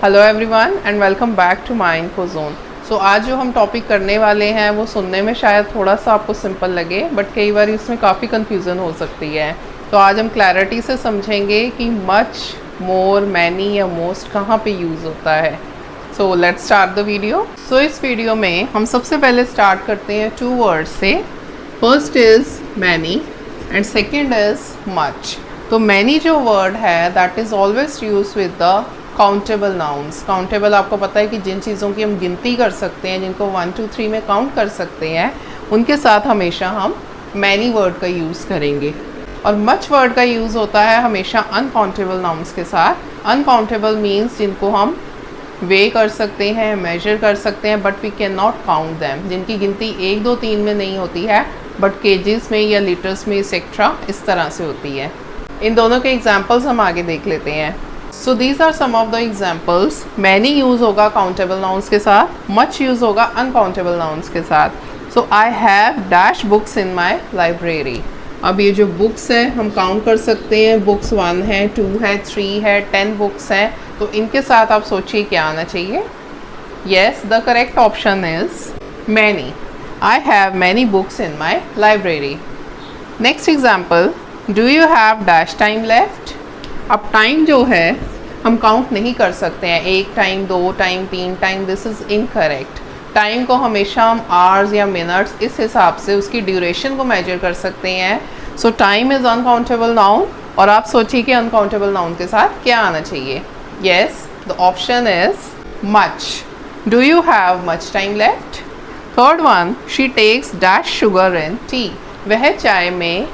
Hello everyone and welcome back to my info zone. So आज जो हम topic करने वाले हैं वो सुनने में शायद थोड़ा सा आपको सिंपल लगे, बट कई बार इसमें काफ़ी कंफ्यूजन हो सकती है। तो आज हम क्लैरिटी से समझेंगे कि मच, मोर, मैनी या मोस्ट कहाँ पे यूज़ होता है। So let's start the video. So इस वीडियो में हम सबसे पहले स्टार्ट करते हैं 2 वर्ड से। First is many and second is much. तो मैनी जो वर्ड है that is always use with the countable nouns. Countable आपको पता है कि जिन चीज़ों की हम गिनती कर सकते हैं, जिनको 1 2 3 में काउंट कर सकते हैं, उनके साथ हमेशा हम मैनी वर्ड का यूज़ करेंगे। और मच वर्ड का यूज़ होता है हमेशा अनकाउंटेबल नाउन्स के साथ। अनकाउंटेबल मीन्स जिनको हम वे कर सकते हैं, मेजर कर सकते हैं, but we can not count them, जिनकी गिनती 1 2 3 में नहीं होती है बट केजेस में या लीटर्स में एक्सेट्रा इस तरह से होती है। इन दोनों के एग्जाम्पल्स हम आगे देख लेते हैं। So these are some of the examples. Many use होगा काउंटेबल नाउन्स के साथ, मच यूज़ होगा अनकाउंटेबल नाउन्स के साथ। So I have dash books in my library. अब ये जो बुक्स है हम काउंट कर सकते हैं। बुक्स 1 है, 2 है, 3 है, 10 बुक्स हैं। तो इनके साथ आप सोचिए क्या आना चाहिए। Yes, the correct option is many. I have many books in my library. Next example, do you have dash time left. अब टाइम जो है हम काउंट नहीं कर सकते हैं, 1 time, 2 time, 3 time, this is incorrect. Time को हमेशा हम आवर्स या मिनट्स इस हिसाब से उसकी ड्यूरेशन को मेजर कर सकते हैं। सो टाइम इज़ अनकाउंटेबल नाउन। और आप सोचिए कि अनकाउंटेबल नाउन के साथ क्या आना चाहिए। Yes, the option is much. Do you have much time left. Third one, she takes dash sugar in tea. वह चाय में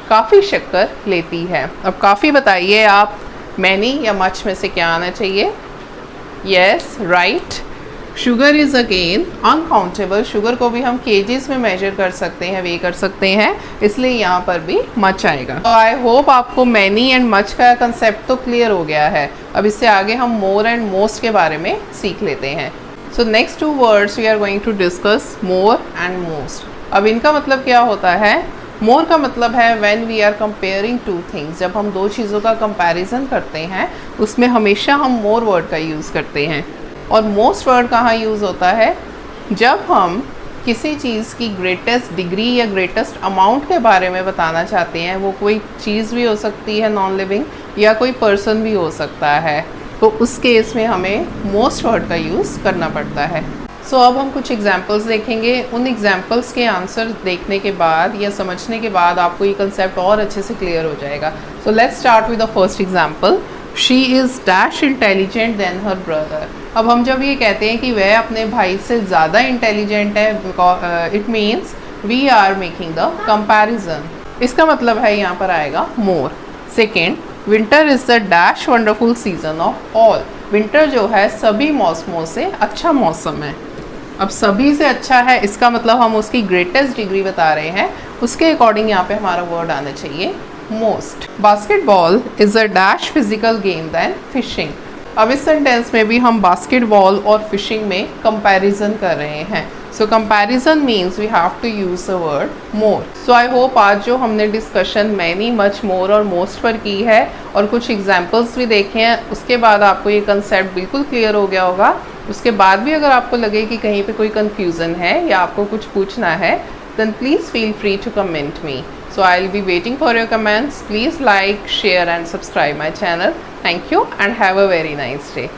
काफ़ी शक्कर लेती है। अब काफ़ी बताइए आप, मैनी या मच में से क्या आना चाहिए। Yes, right. Sugar is again uncountable. Sugar को भी हम केजेस में मेजर कर सकते हैं, वे कर सकते हैं, इसलिए यहाँ पर भी मच आएगा। तो आई होप आपको मैनी एंड मच का कंसेप्ट तो क्लियर हो गया है। अब इससे आगे हम मोर एंड मोस्ट के बारे में सीख लेते हैं। So next 2 words we are going to discuss more and most. अब इनका मतलब क्या होता है। मोर का मतलब है when we are comparing 2 things. जब हम 2 चीज़ों का कंपैरिजन करते हैं उसमें हमेशा हम मोर वर्ड का यूज़ करते हैं। और मोस्ट वर्ड कहाँ यूज़ होता है, जब हम किसी चीज़ की ग्रेटेस्ट डिग्री या ग्रेटेस्ट अमाउंट के बारे में बताना चाहते हैं। वो कोई चीज़ भी हो सकती है नॉन लिविंग, या कोई पर्सन भी हो सकता है। तो उस केस में हमें मोस्ट वर्ड का यूज़ करना पड़ता है। सो अब हम कुछ एग्जाम्पल्स देखेंगे। उन एग्जाम्पल्स के आंसर देखने के बाद या समझने के बाद आपको ये कंसेप्ट और अच्छे से क्लियर हो जाएगा। सो let's start with the first example, she is dash intelligent then her brother. अब हम जब ये कहते हैं कि वह अपने भाई से ज़्यादा इंटेलिजेंट है, it means we are making the comparison. इसका मतलब है यहाँ पर आएगा more. Second, winter is the dash wonderful season of all. Winter जो है सभी मौसमों से अच्छा मौसम है। अब सभी से अच्छा है, इसका मतलब हम उसकी ग्रेटेस्ट डिग्री बता रहे हैं, उसके अकॉर्डिंग यहाँ पे हमारा वर्ड आना चाहिए most. Basketball is a dash physical game than fishing. अब इस सेंटेंस में भी हम बास्केटबॉल और फिशिंग में कंपैरिजन कर रहे हैं। So comparison means we have to use the word more. So I hope आज जो हमने डिस्कशन मैनी, मच, मोर और मोस्ट पर की है और कुछ एग्जाम्पल्स भी देखे हैं, उसके बाद आपको ये कंसेप्ट बिल्कुल क्लियर हो गया होगा। उसके बाद भी अगर आपको लगे कि कहीं पे कोई कन्फ्यूज़न है या आपको कुछ पूछना है, then please feel free to comment me. So I'll be waiting for your comments. Please like, share and subscribe my channel. Thank you and have a very nice day.